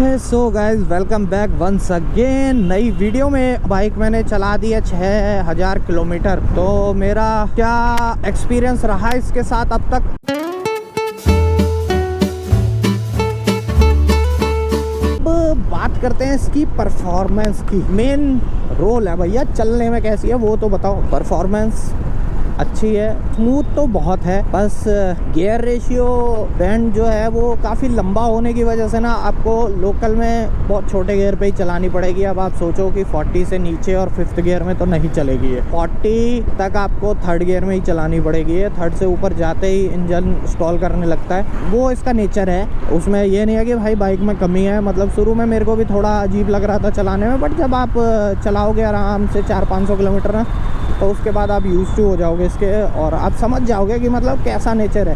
सो guys welcome back once again नई video में। Bike मैंने चला दी है 6000 किलोमीटर। तो मेरा क्या एक्सपीरियंस रहा इसके साथ अब तक, बात करते हैं इसकी परफॉर्मेंस की। मेन रोल है भैया चलने में कैसी है वो तो बताओ। परफॉर्मेंस अच्छी है, स्मूथ तो बहुत है, बस गियर रेशियो बैंड जो है वो काफ़ी लंबा होने की वजह से ना आपको लोकल में बहुत छोटे गियर पे ही चलानी पड़ेगी। अब आप सोचो कि 40 से नीचे और 5th गियर में तो नहीं चलेगी है। 40 तक आपको 3rd गियर में ही चलानी पड़ेगी है। 3rd से ऊपर जाते ही इंजन स्टॉल करने लगता है, वो इसका नेचर है। उसमें ये नहीं है कि भाई बाइक में कमी है। मतलब शुरू में मेरे को भी थोड़ा अजीब लग रहा था चलाने में, बट जब आप चलाओगे आराम से 400-500 किलोमीटर ना, तो उसके बाद आप यूज़ टू हो जाओगे इसके और आप समझ जाओगे कि मतलब कैसा नेचर है।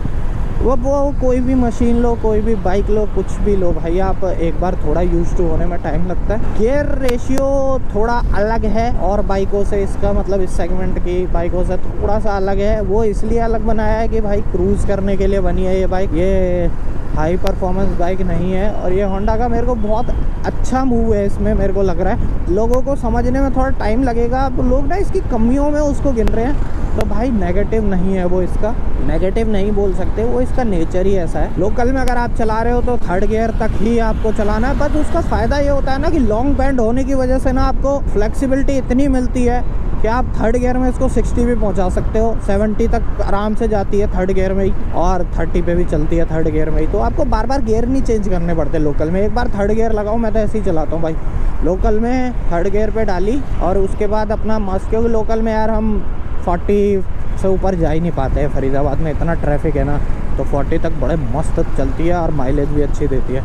वो कोई भी मशीन लो, कोई भी बाइक लो, कुछ भी लो भाई, आप एक बार थोड़ा यूज़ टू होने में टाइम लगता है। गियर रेशियो थोड़ा अलग है और बाइकों से, इसका मतलब इस सेगमेंट की बाइकों से थोड़ा सा अलग है। वो इसलिए अलग बनाया है कि भाई क्रूज़ करने के लिए बनी है ये बाइक। ये हाई परफॉर्मेंस बाइक नहीं है। और ये होंडा का मेरे को बहुत अच्छा मूव है इसमें, मेरे को लग रहा है। लोगों को समझने में थोड़ा टाइम लगेगा। अब लोग ना इसकी कमियों में उसको गिन रहे हैं, तो भाई नेगेटिव नहीं है वो, इसका नेगेटिव नहीं बोल सकते, वो इसका नेचर ही ऐसा है। लोकल में अगर आप चला रहे हो तो 3rd गियर तक ही आपको चलाना है। बट उसका फ़ायदा ये होता है ना कि लॉन्ग बैंड होने की वजह से ना आपको फ्लेक्सिबिलिटी इतनी मिलती है कि आप 3rd गियर में इसको 60 भी पहुंचा सकते हो। 70 तक आराम से जाती है 3rd गियर में ही, और 30 पे भी चलती है 3rd गियर में ही। तो आपको बार बार गियर नहीं चेंज करने पड़ते लोकल में। एक बार 3rd गियर लगाओ, मैं तो ऐसे ही चलाता हूँ भाई। लोकल में 3rd गियर पे डाली और उसके बाद अपना मस्त, क्योंकि लोकल में यार हम 40 से ऊपर जा ही नहीं पाते हैं। फरीदाबाद में इतना ट्रैफिक है ना, तो 40 तक बड़े मस्त चलती है और माइलेज भी अच्छी देती है।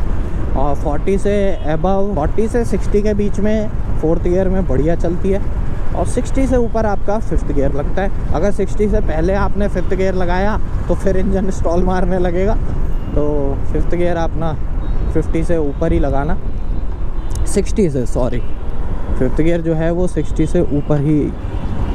और 40 से अबव, 40 से 60 के बीच में 4th गियर में बढ़िया चलती है। और 60 से ऊपर आपका 5th गियर लगता है। अगर 60 से पहले आपने 5th गियर लगाया तो फिर इंजन स्टॉल मारने लगेगा। तो 5th गियर अपना 50 से ऊपर ही लगाना, 60 से, सॉरी 5th गियर जो है वो 60 से ऊपर ही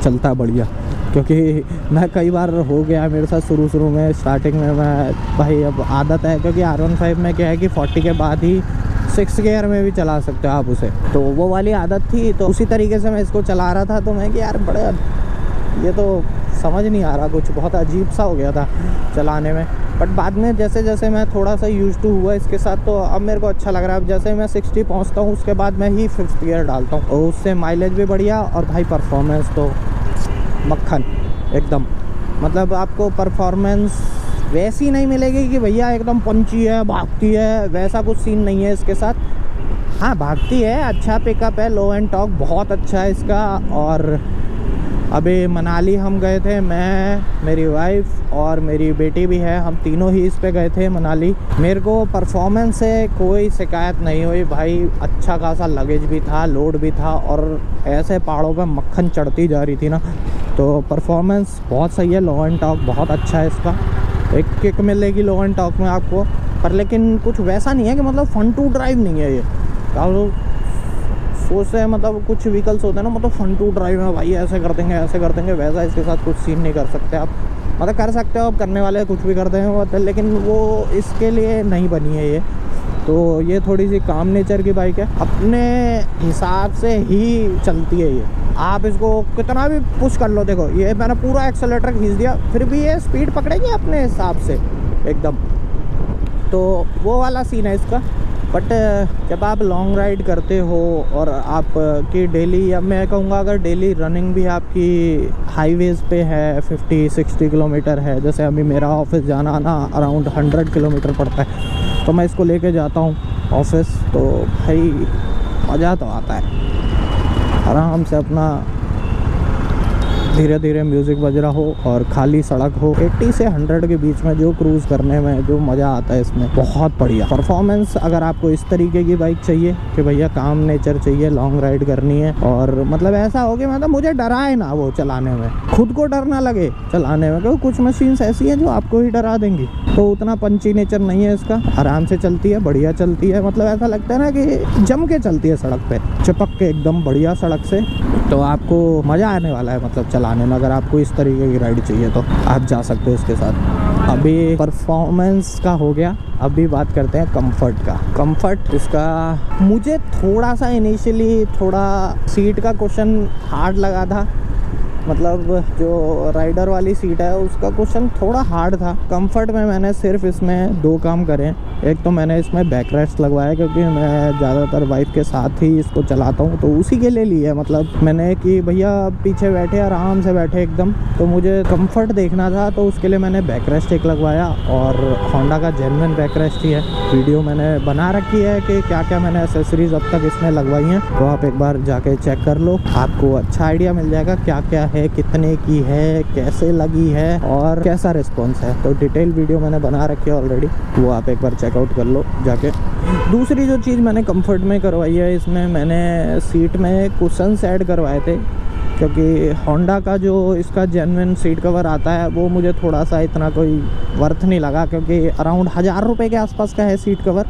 चलता है बढ़िया। क्योंकि मैं कई बार हो गया मेरे साथ शुरू में, स्टार्टिंग में मैं भाई, अब आदत है। क्योंकि R15 में क्या है कि 40 के बाद ही 6th गियर में भी चला सकते हो आप उसे, तो वो वाली आदत थी। तो उसी तरीके से मैं इसको चला रहा था। तो मैं कि यार बड़े, ये तो समझ नहीं आ रहा, कुछ बहुत अजीब सा हो गया था चलाने में। बट बाद में जैसे जैसे मैं थोड़ा सा यूज़ टू हुआ इसके साथ, तो अब मेरे को अच्छा लग रहा है। अब जैसे मैं 60 पहुंचता हूँ उसके बाद मैं ही 5th गियर डालता हूँ, और उससे माइलेज भी बढ़िया और भाई परफॉर्मेंस तो मक्खन एकदम। मतलब आपको परफॉर्मेंस वैसी नहीं मिलेगी कि भैया एकदम पंची है, भागती है, वैसा कुछ सीन नहीं है इसके साथ। हाँ भागती है, अच्छा पिकअप है, लो एंड टॉक बहुत अच्छा है इसका। और अभी मनाली हम गए थे, मैं, मेरी वाइफ और मेरी बेटी भी है, हम तीनों ही इस पे गए थे मनाली। मेरे को परफॉर्मेंस से कोई शिकायत नहीं हुई भाई। अच्छा खासा लगेज भी था, लोड भी था, और ऐसे पहाड़ों पे मक्खन चढ़ती जा रही थी ना, तो परफॉर्मेंस बहुत सही है। लो एंड टॉक बहुत अच्छा है इसका, एक किक मिलेगी लो एंड टॉक में आपको। पर लेकिन कुछ वैसा नहीं है कि मतलब फन टू ड्राइव नहीं है ये। सोचते हैं मतलब कुछ व्हीकल्स होते हैं ना, मतलब फन टू ड्राइव है भाई, ऐसे कर देंगे ऐसे कर देंगे, वैसा इसके साथ कुछ सीन नहीं कर सकते आप। मतलब कर सकते हो, आप करने वाले कुछ भी करते हैं, लेकिन वो इसके लिए नहीं बनी है ये। तो ये थोड़ी सी काम नेचर की बाइक है, अपने हिसाब से ही चलती है ये। आप इसको कितना भी पुश कर लो, देखो ये मैंने पूरा एक्सेलेरेटर खींच दिया, फिर भी ये स्पीड पकड़ेगी अपने हिसाब से एकदम। तो वो वाला सीन है इसका। बट जब आप लॉन्ग राइड करते हो और आपकी डेली, या मैं कहूँगा अगर डेली रनिंग भी आपकी हाईवेज़ पे है, 50-60 किलोमीटर है, जैसे अभी मेरा ऑफिस जाना ना अराउंड 100 किलोमीटर पड़ता है, तो मैं इसको लेके जाता हूँ ऑफिस। तो भाई मज़ा तो आता है, आराम से अपना धीरे धीरे म्यूज़िक बज रहा हो और खाली सड़क हो। 80 से 100 के बीच में जो क्रूज़ करने में जो मज़ा आता है इसमें, बहुत बढ़िया परफॉर्मेंस। अगर आपको इस तरीके की बाइक चाहिए कि भैया काम नेचर चाहिए, लॉन्ग राइड करनी है, और मतलब ऐसा हो कि मतलब मुझे डराए ना वो चलाने में, खुद को डर ना लगे चलाने में, क्योंकि कुछ मशीन्स ऐसी हैं जो आपको ही डरा देंगी। तो उतना पंची नेचर नहीं है इसका, आराम से चलती है, बढ़िया चलती है। मतलब ऐसा लगता है ना कि जम के चलती है सड़क पे, चिपक के एकदम बढ़िया सड़क से। तो आपको मज़ा आने वाला है मतलब चलाने में। अगर आपको इस तरीके की राइड चाहिए तो आप जा सकते हो इसके साथ। अभी परफॉर्मेंस का हो गया, अभी बात करते हैं कंफर्ट का। कंफर्ट इसका मुझे थोड़ा सा इनिशियली थोड़ा सीट का क्वेश्चन हार्ड लगा था, मतलब जो राइडर वाली सीट है उसका क्वेश्चन थोड़ा हार्ड था। कंफर्ट में मैंने सिर्फ इसमें 2 काम करे। एक तो मैंने इसमें बैक रेस्ट लगवाया, क्योंकि मैं ज़्यादातर वाइफ के साथ ही इसको चलाता हूँ, तो उसी के लिए लिया। मतलब मैंने कि भैया पीछे बैठे आराम से बैठे एकदम, तो मुझे कंफर्ट देखना था, तो उसके लिए मैंने बैक रेस्ट एक लगवाया। और होंडा का जेन्युइन बैक रेस्ट ही है। वीडियो मैंने बना रखी है कि क्या क्या मैंने एसेसरीज अब तक इसमें लगवाई हैं, तो आप एक बार जाके चेक कर लो, आपको अच्छा आइडिया मिल जाएगा क्या क्या है, कितने की है, कैसे लगी है और कैसा रिस्पॉन्स है। तो डिटेल वीडियो मैंने बना रखी है ऑलरेडी, वो आप एक बार चेकआउट कर लो जाके। दूसरी जो चीज़ मैंने कंफर्ट में करवाई है, इसमें मैंने सीट में कुशन्स ऐड करवाए थे, क्योंकि होंडा का जो इसका जेन्युइन सीट कवर आता है वो मुझे थोड़ा सा इतना कोई वर्थ नहीं लगा, क्योंकि अराउंड 1000 रुपये के आसपास का है सीट कवर।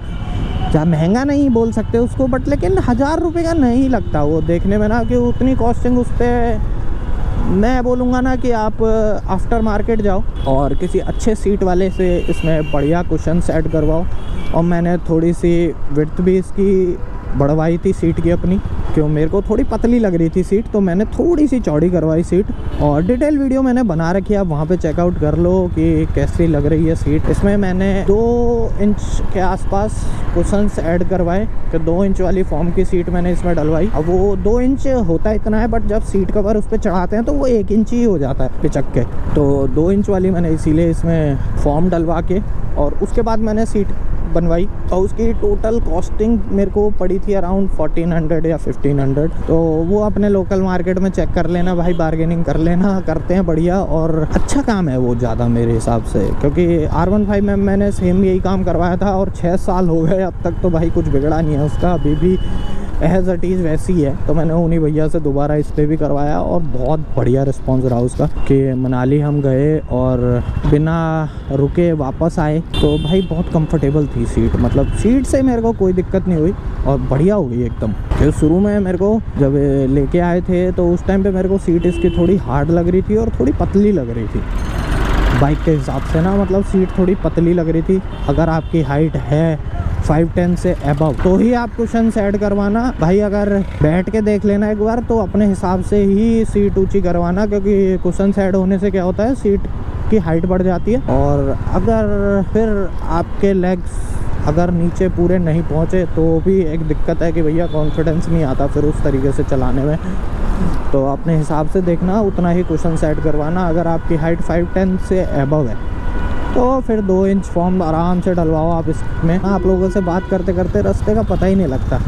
जहाँ महंगा नहीं बोल सकते उसको, बट लेकिन 1000 रुपये का नहीं लगता वो देखने में ना, कि उतनी कॉस्टिंग उस पर। मैं बोलूँगा ना कि आप आफ्टर मार्केट जाओ और किसी अच्छे सीट वाले से इसमें बढ़िया कुशन सेट करवाओ। और मैंने थोड़ी सी विड्थ भी इसकी बढ़वाई थी सीट की अपनी, क्यों मेरे को थोड़ी पतली लग रही थी सीट, तो मैंने थोड़ी सी चौड़ी करवाई सीट। और डिटेल वीडियो मैंने बना रखी है, आप वहाँ पे चेकआउट कर लो कि कैसी लग रही है सीट। इसमें मैंने 2 इंच के आसपास कुशन्स ऐड करवाए, कि 2 इंच वाली फॉर्म की सीट मैंने इसमें डलवाई। अब वो 2 इंच होता इतना है, बट जब सीट कवर उस पर चढ़ाते हैं तो वो 1 इंच ही हो जाता है पिचक के, तो 2 इंच वाली मैंने इसीलिए इसमें फॉर्म डलवा के और उसके बाद मैंने सीट बनवाई। और उसकी टोटल कॉस्टिंग मेरे को पड़ी थी अराउंड 1400 या 1500। तो वो अपने लोकल मार्केट में चेक कर लेना भाई, बार्गेनिंग कर लेना, करते हैं बढ़िया और अच्छा काम है वो ज़्यादा मेरे हिसाब से। क्योंकि R15 में मैंने सेम यही काम करवाया था और 6 साल हो गए अब तक, तो भाई कुछ बिगड़ा नहीं है उसका, अभी भी एज इट इज़ वैसी है। तो मैंने उन्हीं भैया से दोबारा इस पर भी करवाया और बहुत बढ़िया रिस्पॉन्स रहा उसका, कि मनाली हम गए और बिना रुके वापस आए, तो भाई बहुत कंफर्टेबल थी सीट। मतलब सीट से मेरे को कोई दिक्कत नहीं हुई और बढ़िया हो गई एकदम। फिर शुरू में मेरे को जब लेके आए थे तो उस टाइम पे मेरे को सीट इसकी थोड़ी हार्ड लग रही थी और थोड़ी पतली लग रही थी बाइक के हिसाब से ना, मतलब सीट थोड़ी पतली लग रही थी। अगर आपकी हाइट है 5'10" से अबव तो ही आप कुशन ऐड करवाना भाई। अगर बैठ के देख लेना एक बार तो अपने हिसाब से ही सीट ऊंची करवाना, क्योंकि कुशन ऐड होने से क्या होता है सीट की हाइट बढ़ जाती है। और अगर फिर आपके लेग्स अगर नीचे पूरे नहीं पहुँचे तो भी एक दिक्कत है कि भैया कॉन्फिडेंस नहीं आता फिर उस तरीके से चलाने में। तो अपने हिसाब से देखना, उतना ही कुशन ऐड करवाना। अगर आपकी हाइट 5'10" से अबव है तो फिर 2 इंच फॉर्म आराम से डलवाओ आप इसमें। आप लोगों से बात करते करते रास्ते का पता ही नहीं लगता,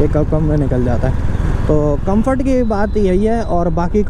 एक कब में निकल जाता है। तो कंफर्ट की बात यही है और बाकी